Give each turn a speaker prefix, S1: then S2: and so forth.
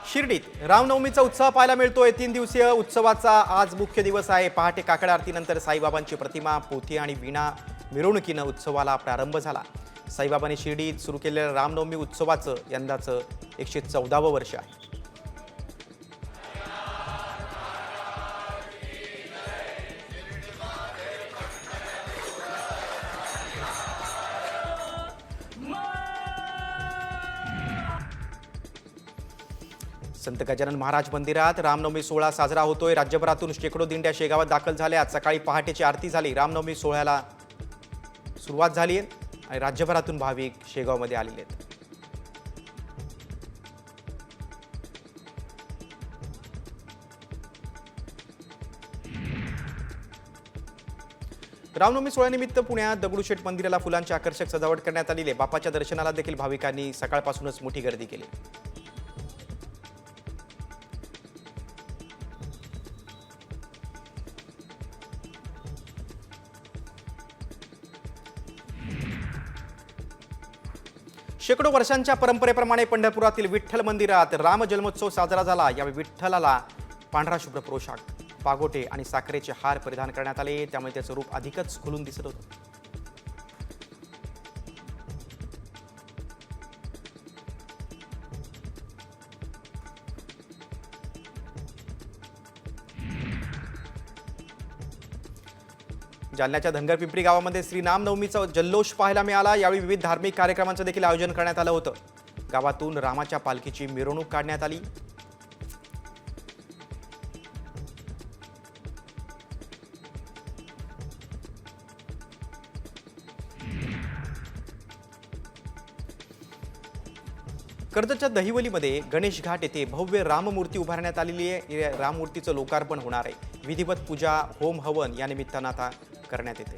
S1: शिर्डीत रामनवमीचा उत्सव पाहायला मिळतोय। 3 दिवसीय उत्सवाचा आज मुख्य दिवस आहे। पहाटे काकड आरतीनंतर साईबाबांची प्रतिमा, पोथी आणि वीणा मिरवणुकीनं उत्सवाला प्रारंभ झाला। साईबाबांनी शिर्डीत सुरू केलेल्या रामनवमी उत्सवाचं यंदाचं 114वं वर्ष आहे। संत गजानन महाराज मंदिरात रामनवमी सोहळा साजरा होतोय। राज्यभरातून शेकडो दिंड्या शेगावात दाखल झाल्या। आज सकाळी पहाटेची आरती झाली। रामनवमी सोहळ्याला सुरुवात झाली आणि राज्यभरातून भाविक शेगावमध्ये आलेले आहेत। रामनवमी सोहळ्यानिमित्त पुण्यात दगडूशेठ मंदिराला फुलांची आकर्षक सजावट करण्यात आली आहे। बाप्पाच्या दर्शनाला देखील भाविकांनी सकाळपासूनच मोठी गर्दी केली। शेकडो वर्षांच्या परंपरेप्रमाणे पंढरपुरातील विठ्ठल मंदिरात राम जन्मोत्सव साजरा झाला। यावेळी विठ्ठलाला पांढरा शुभ्र पोशाख, पागोटे आणि साखरेचे हार परिधान करण्यात आले, त्यामुळे त्याचं रूप अधिकच खुलून दिसत होतं। जालन्याच्या धनगर पिंपरी गावामध्ये श्रीरामनवमीचा जल्लोष पाहायला मिळाला। यावेळी विविध धार्मिक कार्यक्रमांचं देखील आयोजन करण्यात आलं होतं। गावातून रामाच्या पालखीची मिरवणूक काढण्यात आली। कर्जतच्या दहिवलीमध्ये गणेश घाट येथे भव्य राममूर्ती उभारण्यात आलेली आहे। या राममूर्तीचं लोकार्पण होणार आहे। विधिवत पूजा, होम हवन या निमित्तानं आता करण्यात येते।